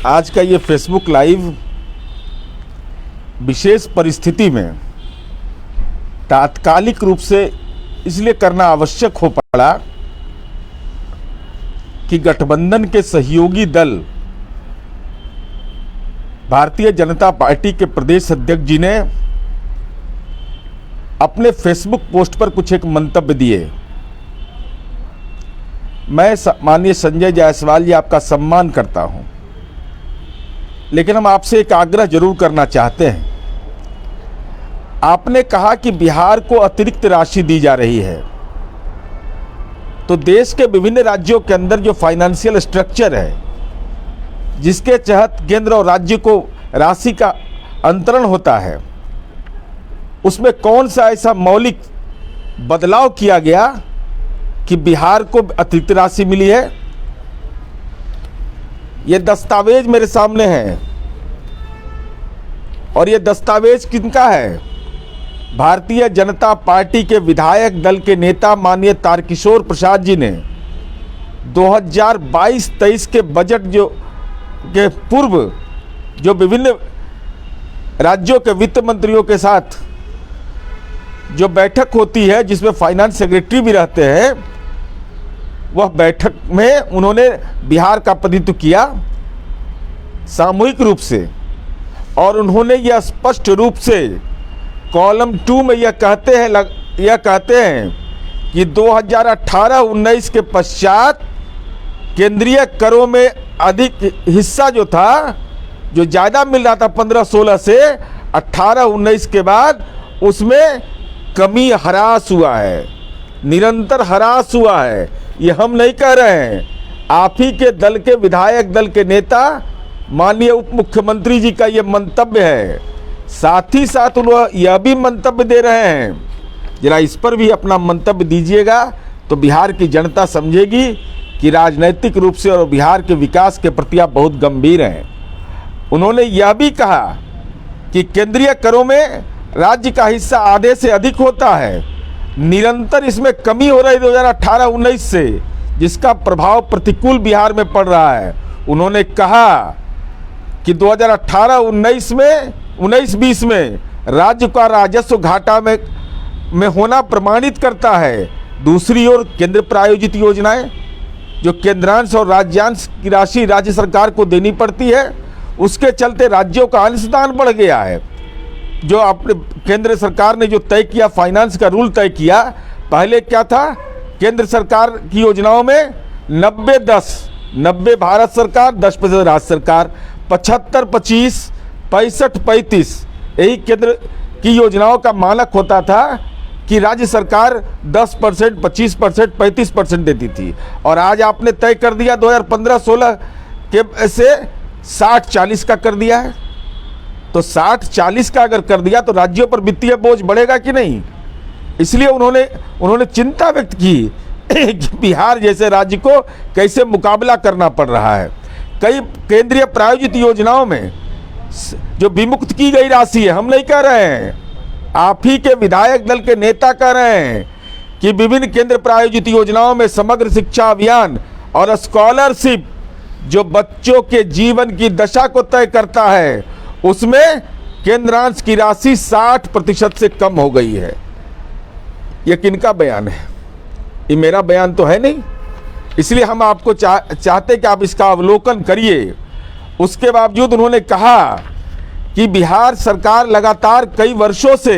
आज का ये फेसबुक लाइव विशेष परिस्थिति में तात्कालिक रूप से इसलिए करना आवश्यक हो पड़ा कि गठबंधन के सहयोगी दल भारतीय जनता पार्टी के प्रदेश अध्यक्ष जी ने अपने फेसबुक पोस्ट पर कुछ एक मंतव्य दिए। मैं माननीय संजय जायसवाल जी आपका सम्मान करता हूं, लेकिन हम आपसे एक आग्रह जरूर करना चाहते हैं। आपने कहा कि बिहार को अतिरिक्त राशि दी जा रही है, तो देश के विभिन्न राज्यों के अंदर जो फाइनेंशियल स्ट्रक्चर है, जिसके तहत केंद्र और राज्य को राशि का अंतरण होता है, उसमें कौन सा ऐसा मौलिक बदलाव किया गया कि बिहार को अतिरिक्त राशि मिली है? ये दस्तावेज मेरे सामने है और ये दस्तावेज किनका है? भारतीय जनता पार्टी के विधायक दल के नेता माननीय तारकिशोर प्रसाद जी ने 2022-23 के बजट के पूर्व जो विभिन्न राज्यों के वित्त मंत्रियों के साथ जो बैठक होती है, जिसमें फाइनेंस सेक्रेटरी भी रहते हैं, वह बैठक में उन्होंने बिहार का प्रतिनिधित्व किया सामूहिक रूप से, और उन्होंने यह स्पष्ट रूप से कॉलम 2 में यह कहते हैं कि 2018-19 के पश्चात केंद्रीय करों में अधिक हिस्सा जो था, जो ज़्यादा मिल रहा था 15-16 से 18-19 के बाद, उसमें कमी ह्रास हुआ है, निरंतर ह्रास हुआ है। ये हम नहीं कह रहे हैं, आप ही के दल के विधायक दल के नेता माननीय उप मुख्यमंत्री जी का ये मंतव्य है। साथ ही साथ उन्होंने यह भी मंतव्य दे रहे हैं, जरा इस पर भी अपना मंतव्य दीजिएगा, तो बिहार की जनता समझेगी कि राजनैतिक रूप से और बिहार के विकास के प्रति आप बहुत गंभीर हैं। उन्होंने यह भी कहा कि केंद्रीय करों में राज्य का हिस्सा आधे से अधिक होता है, निरंतर इसमें कमी हो रही 2018-19 से, जिसका प्रभाव प्रतिकूल बिहार में पड़ रहा है। उन्होंने कहा कि 2018-19 में 19-20 में राज्य का राजस्व घाटा में होना प्रमाणित करता है। दूसरी ओर केंद्र प्रायोजित योजनाएं, जो केंद्रांश और राज्यांश की राशि राज्य सरकार को देनी पड़ती है, उसके चलते राज्यों का अंशदान बढ़ गया है। जो अपने केंद्र सरकार ने जो तय किया, फाइनेंस का रूल तय किया, पहले क्या था, केंद्र सरकार की योजनाओं में 90-10, 90 भारत सरकार, 10% राज्य सरकार, 75-25, 65-35, यही केंद्र की योजनाओं का मानक होता था कि राज्य सरकार 10%, 25%, 35% देती थी। और आज आपने तय कर दिया 2015-16 के से 60-40 का कर दिया है। तो 60-40 का अगर कर दिया तो राज्यों पर वित्तीय बोझ बढ़ेगा कि नहीं? इसलिए उन्होंने चिंता व्यक्त की कि बिहार जैसे राज्य को कैसे मुकाबला करना पड़ रहा है। कई केंद्रीय प्रायोजित योजनाओं में जो विमुक्त की गई राशि है, हम नहीं कह रहे हैं, आप ही के विधायक दल के नेता कह रहे हैं कि विभिन्न केंद्र प्रायोजित योजनाओं में समग्र शिक्षा अभियान और स्कॉलरशिप, जो बच्चों के जीवन की दशा को तय करता है, उसमें केंद्रांश की राशि 60% से कम हो गई है। यह किनका बयान है? ये मेरा बयान तो है नहीं। इसलिए हम आपको चाहते कि आप इसका अवलोकन करिए। उसके बावजूद उन्होंने कहा कि बिहार सरकार लगातार कई वर्षों से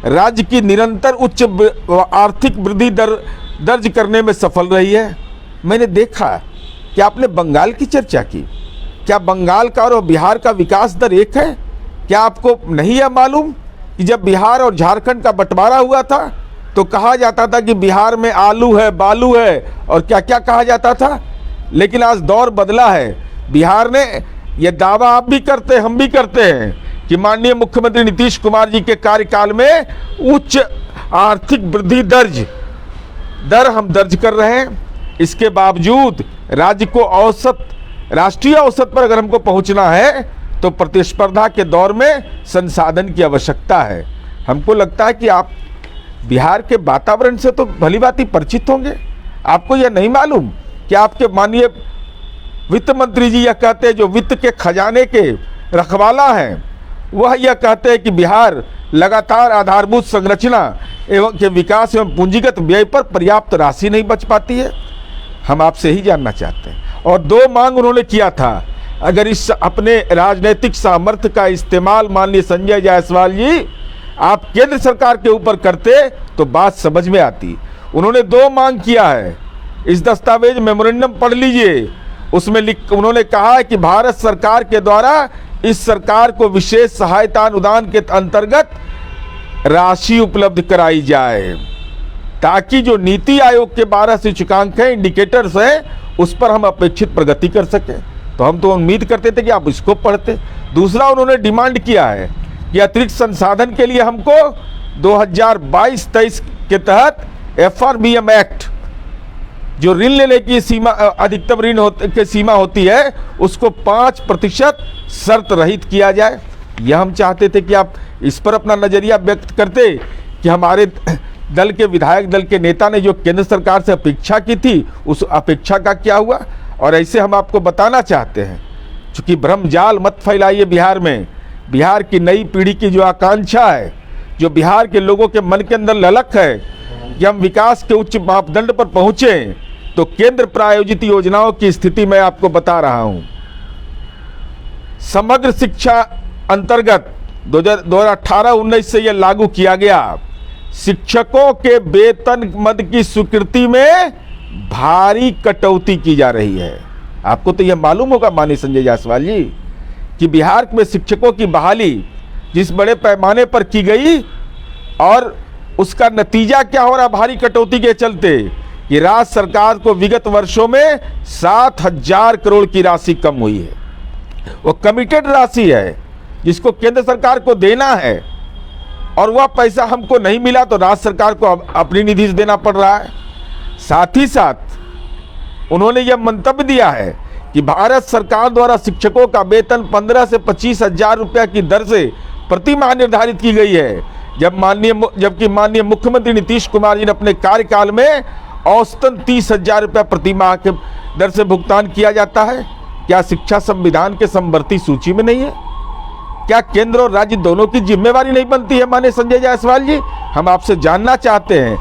राज्य की निरंतर उच्च आर्थिक वृद्धि दर्ज करने में सफल रही है। मैंने देखा कि आपने बंगाल की चर्चा की। क्या बंगाल का और बिहार का विकास दर एक है? क्या आपको नहीं है मालूम कि जब बिहार और झारखंड का बंटवारा हुआ था तो कहा जाता था कि बिहार में आलू है, बालू है और क्या क्या कहा जाता था? लेकिन आज दौर बदला है। बिहार ने यह दावा आप भी करते हैं, हम भी करते हैं कि माननीय मुख्यमंत्री नीतीश कुमार जी के कार्यकाल में उच्च आर्थिक वृद्धि दर हम दर्ज कर रहे हैं। इसके बावजूद राज्य को राष्ट्रीय औसत पर अगर हमको पहुंचना है तो प्रतिस्पर्धा के दौर में संसाधन की आवश्यकता है। हमको लगता है कि आप बिहार के वातावरण से तो भली भांति परिचित होंगे। आपको यह नहीं मालूम कि आपके माननीय वित्त मंत्री जी यह कहते हैं, जो वित्त के खजाने के रखवाला हैं, वह यह कहते हैं कि बिहार लगातार आधारभूत संरचना एवं के विकास एवं पूंजीगत व्यय पर पर्याप्त राशि नहीं बच पाती है। हम आपसे ही जानना चाहते हैं। और दो मांग उन्होंने किया था, अगर इस अपने राजनीतिक सामर्थ्य का इस्तेमाल माननीय संजय जायसवाल जी आप केंद्र सरकार के ऊपर करते तो बात समझ में आती। उन्होंने दो मांग किया है, इस दस्तावेज मेमोरेंडम पढ़ लीजिए। उसमें उन्होंने कहा है कि भारत सरकार के द्वारा इस सरकार को विशेष सहायता अनुदान के अंतर्गत राशि उपलब्ध कराई जाए, ताकि जो नीति आयोग के 12 सूचकांक हैं, इंडिकेटर्स हैं, उस पर हम अपेक्षित प्रगति कर सकें। तो हम तो उम्मीद करते थे कि आप इसको पढ़ते। दूसरा उन्होंने डिमांड किया है कि अतिरिक्त संसाधन के लिए हमको 2022-23 के तहत FRBM एक्ट, जो ऋण लेने की सीमा अधिकतम ऋण की सीमा होती है, उसको 5% शर्त रहित किया जाए। यह हम चाहते थे कि आप इस पर अपना नज़रिया व्यक्त करते कि हमारे दल के विधायक दल के नेता ने जो केंद्र सरकार से अपेक्षा की थी, उस अपेक्षा का क्या हुआ। और ऐसे हम आपको बताना चाहते हैं, चूँकि भ्रमजाल मत फैलाइए बिहार में। बिहार की नई पीढ़ी की जो आकांक्षा है, जो बिहार के लोगों के मन के अंदर ललक है कि हम विकास के उच्च मापदंड पर पहुँचें, तो केंद्र प्रायोजित योजनाओं की स्थिति मैं आपको बता रहा हूं। समग्र शिक्षा अंतर्गत 2018-19 से यह लागू किया गया। शिक्षकों के वेतन मद की स्वीकृति में भारी कटौती की जा रही है। आपको तो यह मालूम होगा माननीय संजय जायसवाल जी कि बिहार में शिक्षकों की बहाली जिस बड़े पैमाने पर की गई, और उसका नतीजा क्या हो रहा भारी कटौती के चलते, कि राज्य सरकार को विगत वर्षों में 7,000 करोड़ की राशि कम हुई है। वो कमिटेड राशि है जिसको केंद्र सरकार को देना है, और वह पैसा हमको नहीं मिला तो राज्य सरकार को अपनी निधि से देना पड़ रहा है। साथ ही साथ उन्होंने यह मंतव्य दिया है कि भारत सरकार द्वारा शिक्षकों का वेतन 15 से 25,000 रुपया की दर से प्रति माह निर्धारित की गई है, जबकि माननीय मुख्यमंत्री नीतीश कुमार जी ने अपने कार्यकाल में औसतन 30,000 रुपया प्रति माह के दर से भुगतान किया जाता है। क्या शिक्षा संविधान के समवर्ती सूची में नहीं है? क्या केंद्र और राज्य दोनों की जिम्मेवारी नहीं बनती है माननीय संजय जायसवाल जी? हम आपसे जानना चाहते हैं।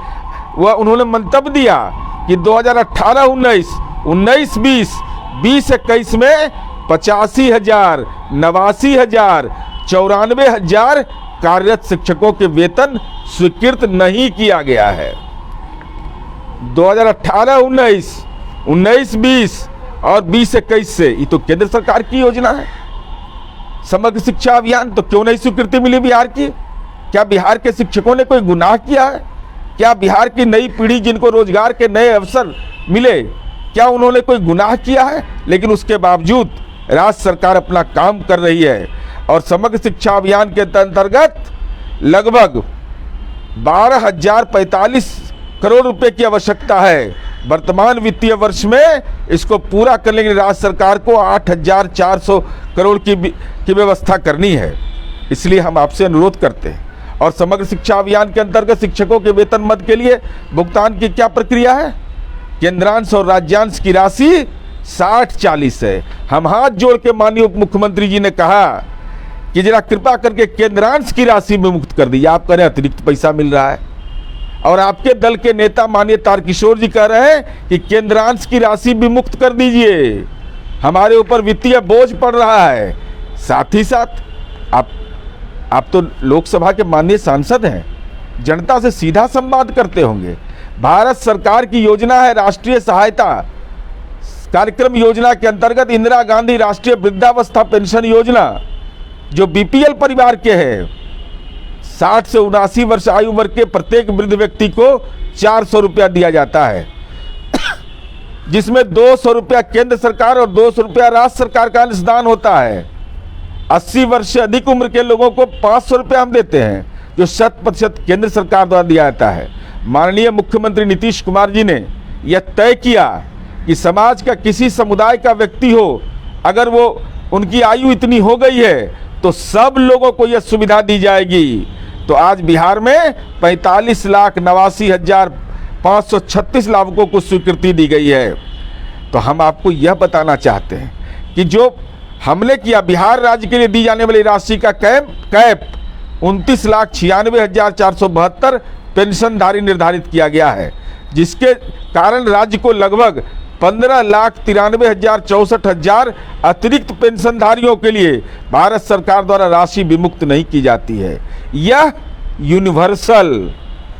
वह उन्होंने मंतव्य दिया कि 2018-19, 19-20, 20-21 में 85,000, 89,000, 94,000 कार्यरत शिक्षकों के वेतन स्वीकृत नहीं किया गया है। 2018-19, 19-20 और 20-21 से ये तो केंद्र सरकार की योजना है समग्र शिक्षा अभियान, तो क्यों नहीं स्वीकृति मिली बिहार की? क्या बिहार के शिक्षकों ने कोई गुनाह किया है? क्या बिहार की नई पीढ़ी जिनको रोजगार के नए अवसर मिले, क्या उन्होंने कोई गुनाह किया है? लेकिन उसके बावजूद राज्य सरकार अपना काम कर रही है, और समग्र शिक्षा अभियान के अंतर्गत लगभग 12,045 करोड़ रुपए की आवश्यकता है। वर्तमान वित्तीय वर्ष में इसको पूरा करने के लिए राज्य सरकार को 8,400 करोड़ की व्यवस्था करनी है। इसलिए हम आपसे अनुरोध करते हैं। और समग्र शिक्षा अभियान के अंतर्गत शिक्षकों के वेतन मद के लिए भुगतान की क्या प्रक्रिया है? केंद्रांश और राज्यांश की राशि 60-40 है। हम हाथ जोड़ के माननीय उप मुख्यमंत्री जी ने कहा कि जरा कृपा करके केंद्रांश की राशि में मुक्त कर दीजिए। आप कह रहे हैं अतिरिक्त पैसा मिल रहा है, और आपके दल के नेता माननीय तारकिशोर जी कह रहे हैं कि केंद्रांश की राशि भी मुक्त कर दीजिए, हमारे ऊपर वित्तीय बोझ पड़ रहा है। साथ ही साथ आप तो लोकसभा के माननीय सांसद हैं, जनता से सीधा संवाद करते होंगे। भारत सरकार की योजना है राष्ट्रीय सहायता कार्यक्रम योजना के अंतर्गत इंदिरा गांधी राष्ट्रीय वृद्धावस्था पेंशन योजना, जो बीपीएल परिवार के हैं, 60 से 79 वर्ष आयु वर्ग के प्रत्येक वृद्ध व्यक्ति को 400 रुपया दिया जाता है, जिसमें 200 रुपया केंद्र सरकार और 200 रुपया राज्य सरकार का अंशदान होता है। 80 वर्ष से अधिक उम्र के लोगों को 500 रुपया हम देते हैं, जो 100% केंद्र सरकार द्वारा दिया जाता है। माननीय मुख्यमंत्री नीतीश कुमार जी ने यह तय किया कि समाज का किसी समुदाय का व्यक्ति हो, अगर वो उनकी आयु इतनी हो गई है तो सब लोगों को यह सुविधा दी जाएगी। तो आज बिहार में 45,89,536 लाभुकों को स्वीकृति दी गई है। तो हम आपको यह बताना चाहते हैं कि जो हमने किया, बिहार राज्य के लिए दी जाने वाली राशि का कैप 29,96,472 पेंशनधारी निर्धारित किया गया है, जिसके कारण राज्य को लगभग 15,93,64 अतिरिक्त पेंशनधारियों के लिए भारत सरकार द्वारा राशि विमुक्त नहीं की जाती है। यह यूनिवर्सल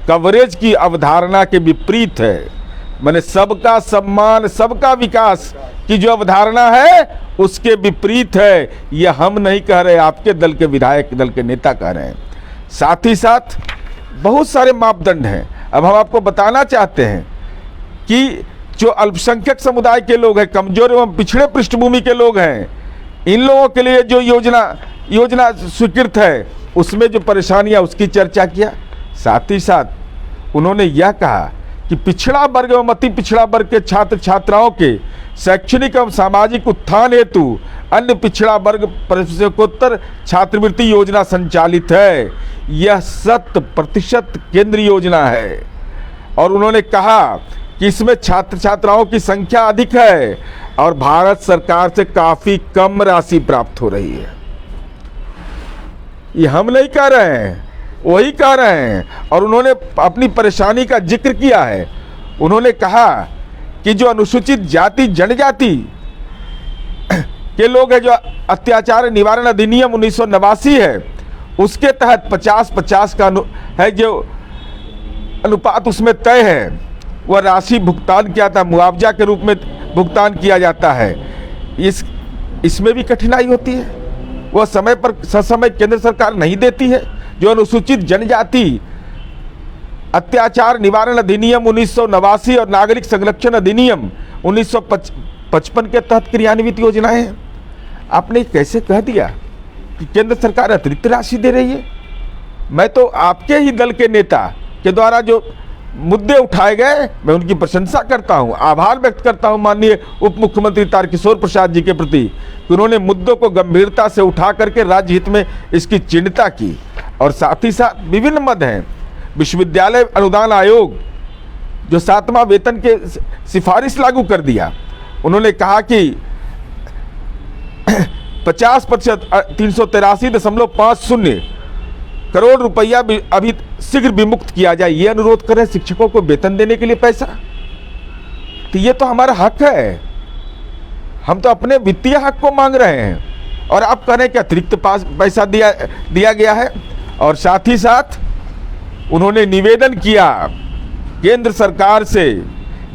कवरेज की अवधारणा के विपरीत है। माने सबका सम्मान, सबका विकास की जो अवधारणा है उसके विपरीत है। यह हम नहीं कह रहे, आपके दल के विधायक दल के नेता कह रहे हैं। साथ ही साथ बहुत सारे मापदंड हैं। अब हम आपको बताना चाहते हैं कि जो अल्पसंख्यक समुदाय के लोग हैं, कमजोर एवं पिछड़े पृष्ठभूमि के लोग हैं, इन लोगों के लिए जो योजना स्वीकृत है उसमें जो परेशानियां, उसकी चर्चा किया। साथ ही साथ उन्होंने यह कहा कि पिछड़ा वर्ग एवं अति पिछड़ा वर्ग के छात्र छात्राओं के शैक्षणिक एवं सामाजिक उत्थान हेतु अन्य पिछड़ा वर्ग प्रवेशोत्तर छात्रवृत्ति योजना संचालित है। यह 100% केंद्र योजना है और उन्होंने कहा कि इसमें छात्र छात्राओं की संख्या अधिक है और भारत सरकार से काफ़ी कम राशि प्राप्त हो रही है। ये हम नहीं कह रहे हैं, वही कह रहे हैं। और उन्होंने अपनी परेशानी का जिक्र किया है। उन्होंने कहा कि जो अनुसूचित जाति जनजाति के लोग हैं, जो अत्याचार निवारण अधिनियम 1989 है, उसके तहत 50-50 का है जो अनुपात उसमें तय है, वह राशि भुगतान किया था, मुआवजा के रूप में भुगतान किया जाता है। इसमें भी कठिनाई होती है, वह समय पर ससमय केंद्र सरकार नहीं देती है। जो अनुसूचित जनजाति अत्याचार निवारण अधिनियम 1989 और नागरिक संरक्षण अधिनियम 1955 के तहत क्रियान्वित योजनाएं हैं। आपने कैसे कह दिया कि केंद्र सरकार अतिरिक्त राशि दे रही है? मैं तो आपके ही दल के नेता के द्वारा जो मुद्दे उठाए गए, मैं उनकी प्रशंसा करता हूं, आभार व्यक्त करता हूं माननीय उप मुख्यमंत्री तारकिशोर प्रसाद जी के प्रति कि उन्होंने मुद्दों को गंभीरता से उठा करके राज्य हित में इसकी चिंता की। और साथ ही साथ विभिन्न मद हैं। विश्वविद्यालय अनुदान आयोग जो 7वां वेतन के सिफारिश लागू कर दिया, उन्होंने कहा कि 50% 383.50 करोड़ रुपया अभी शीघ्र विमुक्त किया जाए, ये अनुरोध करें। शिक्षकों को वेतन देने के लिए पैसा, तो ये तो हमारा हक है, हम तो अपने वित्तीय हक को मांग रहे हैं और आप कह रहे हैं कि अतिरिक्त पैसा दिया गया है। और साथ ही साथ उन्होंने निवेदन किया केंद्र सरकार से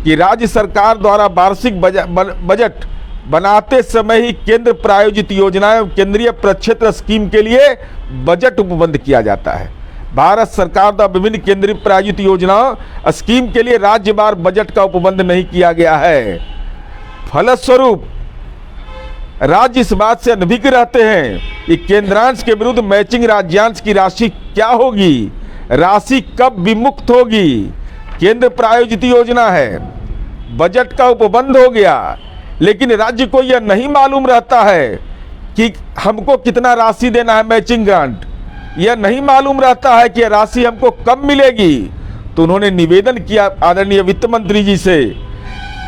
कि राज्य सरकार द्वारा वार्षिक बजट बनाते समय ही केंद्र प्रायोजित योजनाएं केंद्रीय प्रक्षेत्र स्कीम के लिए बजट उपबंध किया जाता है। भारत सरकार द्वारा विभिन्न केंद्रीय प्रायोजित योजनाओं स्कीम के लिए राज्यवार बजट का उपबंध नहीं किया गया है। फलस्वरूप राज्य इस बात से अनभिज्ञ रहते हैं कि केंद्रांश के विरुद्ध मैचिंग राज्यांश की राशि क्या होगी, राशि कब विमुक्त होगी। केंद्र प्रायोजित योजना है, बजट का उपबंध हो गया, लेकिन राज्य को यह नहीं मालूम रहता है कि हमको कितना राशि देना है मैचिंग ग्रांट, यह नहीं मालूम रहता है कि यह राशि हमको कब मिलेगी। तो उन्होंने निवेदन किया आदरणीय वित्त मंत्री जी से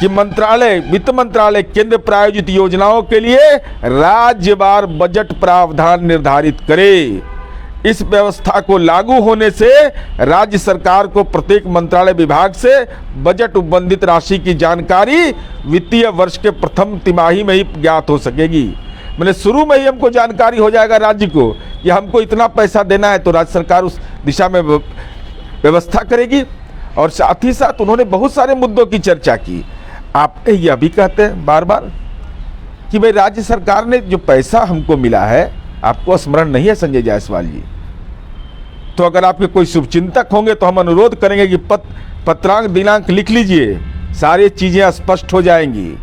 कि वित्त मंत्रालय केंद्र प्रायोजित योजनाओं के लिए राज्यवार बजट प्रावधान निर्धारित करे। इस व्यवस्था को लागू होने से राज्य सरकार को प्रत्येक मंत्रालय विभाग से बजट उपबंधित राशि की जानकारी वित्तीय वर्ष के प्रथम तिमाही में ही ज्ञात हो सकेगी। मैंने शुरू में ही हमको जानकारी हो जाएगा राज्य को कि हमको इतना पैसा देना है, तो राज्य सरकार उस दिशा में व्यवस्था करेगी। और साथ ही साथ उन्होंने बहुत सारे मुद्दों की चर्चा की। आप यह भी कहते हैं बार बार कि भाई राज्य सरकार ने जो पैसा हमको मिला है, आपको स्मरण नहीं है संजय जायसवाल जी? तो अगर आपके कोई शुभचिंतक होंगे तो हम अनुरोध करेंगे कि पत्रांक दिनांक लिख लीजिए, सारी चीज़ें स्पष्ट हो जाएंगी।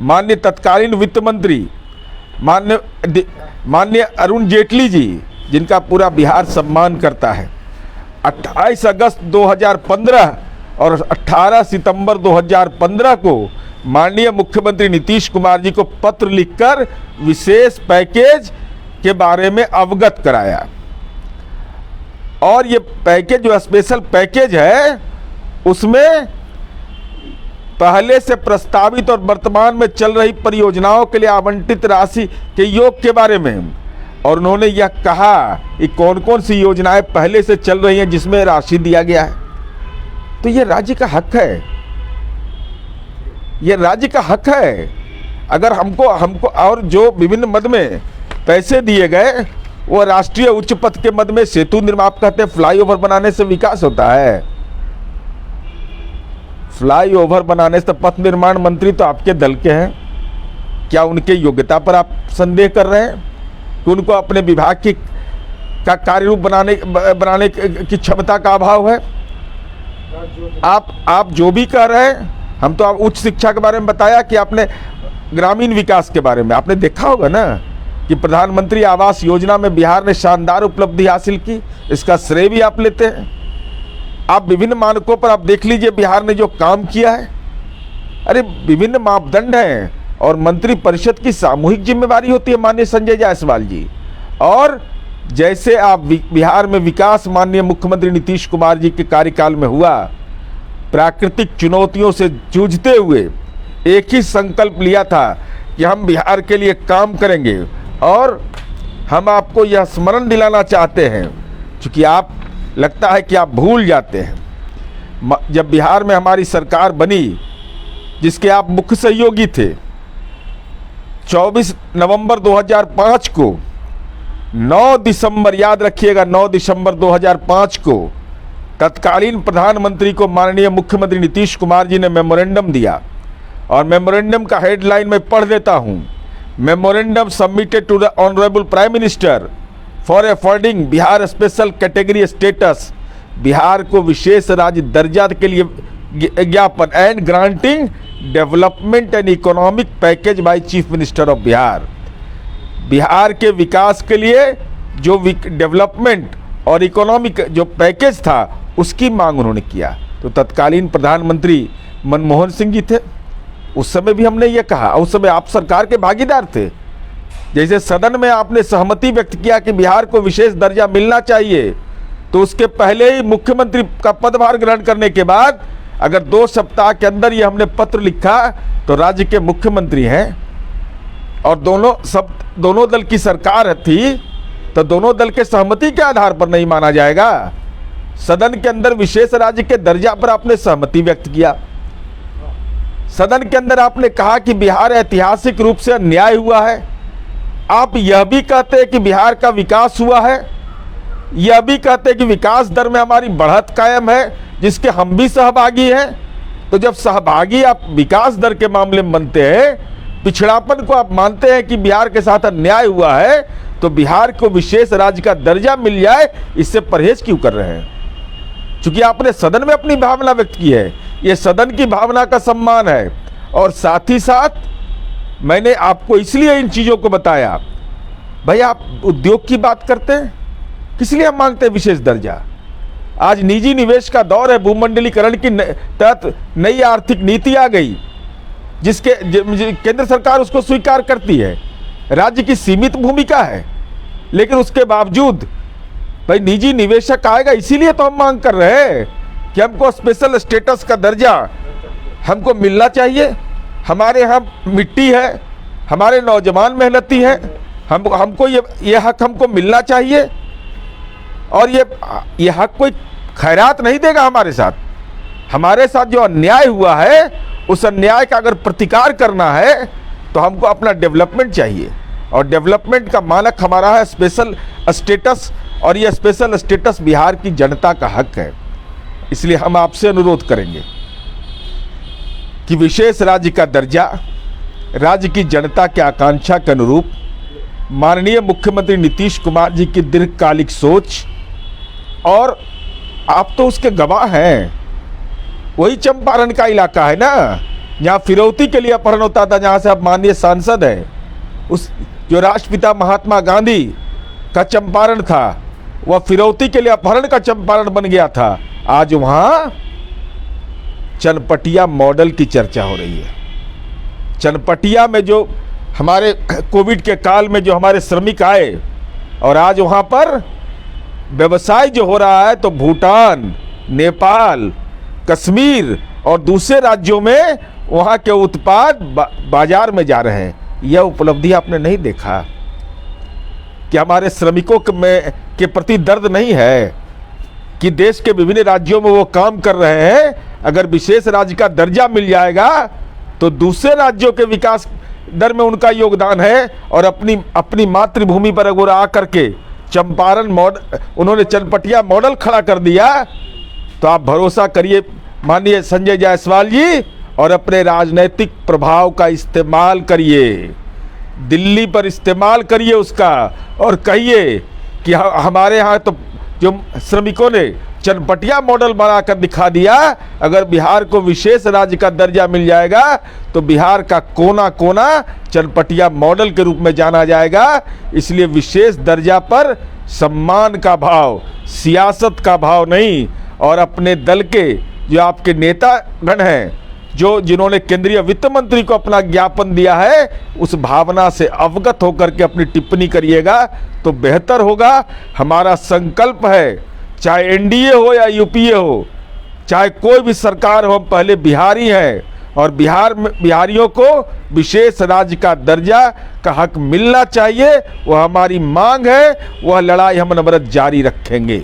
माननीय तत्कालीन वित्त मंत्री माननीय अरुण जेटली जी, जिनका पूरा बिहार सम्मान करता है, 28 अगस्त 2015 और 18 सितंबर 2015 को माननीय मुख्यमंत्री नीतीश कुमार जी को पत्र लिखकर विशेष पैकेज के बारे में अवगत कराया। और ये पैकेज जो स्पेशल पैकेज है, उसमें पहले से प्रस्तावित और वर्तमान में चल रही परियोजनाओं के लिए आवंटित राशि के योग के बारे में, और उन्होंने यह कहा कि कौन कौन सी योजनाएं पहले से चल रही हैं जिसमें राशि दिया गया है। तो ये राज्य का हक है, ये राज्य का हक है। अगर हमको और जो विभिन्न मद में पैसे दिए गए वो राष्ट्रीय उच्च पथ के मद में सेतु निर्माण, आप कहते हैं फ्लाईओवर बनाने से विकास होता है। फ्लाईओवर बनाने से, पथ निर्माण मंत्री तो आपके दल के हैं, क्या उनके योग्यता पर आप संदेह कर रहे हैं कि उनको अपने विभाग का कार्य रूप बनाने की क्षमता का अभाव है? आप जो भी कह रहे हैं, हम तो आप उच्च शिक्षा के बारे में बताया कि आपने ग्रामीण विकास के बारे में आपने देखा होगा ना कि प्रधानमंत्री आवास योजना में बिहार ने शानदार उपलब्धि हासिल की, इसका श्रेय भी आप लेते हैं। आप विभिन्न मानकों पर आप देख लीजिए बिहार ने जो काम किया है। अरे विभिन्न मापदंड हैं और मंत्री परिषद की सामूहिक जिम्मेवारी होती है माननीय संजय जायसवाल जी। और जैसे आप बिहार में विकास माननीय मुख्यमंत्री नीतीश कुमार जी के कार्यकाल में हुआ, प्राकृतिक चुनौतियों से जूझते हुए एक ही संकल्प लिया था कि हम बिहार के लिए काम करेंगे। और हम आपको यह स्मरण दिलाना चाहते हैं, क्योंकि आप लगता है कि आप भूल जाते हैं, जब बिहार में हमारी सरकार बनी जिसके आप मुख्य सहयोगी थे, 24 नवंबर 2005 को 9 दिसंबर, याद रखिएगा 9 दिसंबर 2005 को तत्कालीन प्रधानमंत्री को माननीय मुख्यमंत्री नीतीश कुमार जी ने मेमोरेंडम दिया। और मेमोरेंडम का हेडलाइन मैं पढ़ देता हूं। Memorandum submitted to the honourable prime minister for affording Bihar special category status, Bihar को विशेष राज्य दर्जा के लिए ज्ञापन, and granting development and economic package by chief minister of Bihar. Bihar के विकास के लिए जो डेवलपमेंट और इकोनॉमिक जो पैकेज था उसकी मांग उन्होंने किया। तो तत्कालीन प्रधानमंत्री मनमोहन सिंह जी थे, उस समय भी हमने ये कहा, उस समय आप सरकार के भागीदार थे। जैसे सदन में आपने सहमति व्यक्त किया कि बिहार को विशेष दर्जा मिलना चाहिए, तो उसके पहले ही मुख्यमंत्री का पदभार ग्रहण करने के बाद अगर 2 सप्ताह के अंदर ये हमने पत्र लिखा तो राज्य के मुख्यमंत्री हैं और दोनों दल की सरकार थी, तो दोनों दल के सहमति के आधार पर नहीं माना जाएगा। सदन के अंदर विशेष राज्य के दर्जा पर आपने सहमति व्यक्त किया। सदन के अंदर आपने कहा कि बिहार ऐतिहासिक रूप से अन्याय हुआ है। आप यह भी कहते हैं कि बिहार का विकास हुआ है, यह भी कहते हैं कि विकास दर में हमारी बढ़त कायम है, जिसके हम भी सहभागी हैं। तो जब सहभागी आप विकास दर के मामले में बनते हैं, पिछड़ापन को आप मानते हैं कि बिहार के साथ अन्याय हुआ है, तो बिहार को विशेष राज्य का दर्जा मिल जाए, इससे परहेज क्यों कर रहे हैं? क्योंकि आपने सदन में अपनी भावना व्यक्त की है, ये सदन की भावना का सम्मान है। और साथ ही साथ मैंने आपको इसलिए इन चीज़ों को बताया, भाई आप उद्योग की बात करते हैं, किस लिए हम मांगते हैं विशेष दर्जा? आज निजी निवेश का दौर है, भूमंडलीकरण की तहत नई आर्थिक नीति आ गई, जिसके केंद्र सरकार उसको स्वीकार करती है। राज्य की सीमित भूमिका है, लेकिन उसके बावजूद भाई निजी निवेशक आएगा, इसीलिए तो हम मांग कर रहे हैं कि हमको स्पेशल स्टेटस का दर्जा हमको मिलना चाहिए। हमारे यहाँ मिट्टी है, हमारे नौजवान मेहनती हैं, हमको ये हक हमको मिलना चाहिए। और ये हक कोई खैरात नहीं देगा हमारे साथ जो अन्याय हुआ है, उस अन्याय का अगर प्रतिकार करना है तो हमको अपना डेवलपमेंट चाहिए। और डेवलपमेंट का मानक हमारा है स्पेशल स्टेटस, और यह स्पेशल स्टेटस बिहार की जनता का हक है। इसलिए हम आपसे अनुरोध करेंगे कि विशेष राज्य का दर्जा राज्य की जनता की आकांक्षा के अनुरूप माननीय मुख्यमंत्री नीतीश कुमार जी की दीर्घकालिक सोच, और आप तो उसके गवाह हैं। वही चंपारण का इलाका है ना, जहाँ फिरौती के लिए अपहरण होता था, जहाँ से आप माननीय सांसद हैं। उस जो राष्ट्रपिता महात्मा गांधी का चंपारण था, वह फिरौती के लिए अपहरण का चंपारण बन गया था। आज वहाँ चनपटिया मॉडल की चर्चा हो रही है। चनपटिया में जो हमारे कोविड के काल में जो हमारे श्रमिक आए, और आज वहाँ पर व्यवसाय जो हो रहा है, तो भूटान, नेपाल, कश्मीर और दूसरे राज्यों में वहाँ के उत्पाद बाजार में जा रहे हैं। यह उपलब्धि आपने नहीं देखा कि हमारे श्रमिकों के प्रति दर्द नहीं है कि देश के विभिन्न राज्यों में वो काम कर रहे हैं। अगर विशेष राज्य का दर्जा मिल जाएगा तो दूसरे राज्यों के विकास दर में उनका योगदान है। और अपनी मातृभूमि पर अगर आकर के चंपारण मॉडल, उन्होंने चनपटिया मॉडल खड़ा कर दिया, तो आप भरोसा करिए माननीय संजय जायसवाल जी, और अपने राजनीतिक प्रभाव का इस्तेमाल करिए, दिल्ली पर इस्तेमाल करिए उसका, और कहिए कि हमारे यहाँ तो जो श्रमिकों ने चनपटिया मॉडल बनाकर दिखा दिया, अगर बिहार को विशेष राज्य का दर्जा मिल जाएगा तो बिहार का कोना कोना चनपटिया मॉडल के रूप में जाना जाएगा। इसलिए विशेष दर्जा पर सम्मान का भाव, सियासत का भाव नहीं। और अपने दल के जो आपके नेतागण हैं, जिन्होंने केंद्रीय वित्त मंत्री को अपना ज्ञापन दिया है, उस भावना से अवगत होकर के अपनी टिप्पणी करिएगा तो बेहतर होगा। हमारा संकल्प है, चाहे एनडीए हो या यूपीए हो, चाहे कोई भी सरकार हो, हम पहले बिहारी हैं और बिहारियों को विशेष राज्य का दर्जा का हक मिलना चाहिए। वह हमारी मांग है, वह लड़ाई हम अनवरत जारी रखेंगे।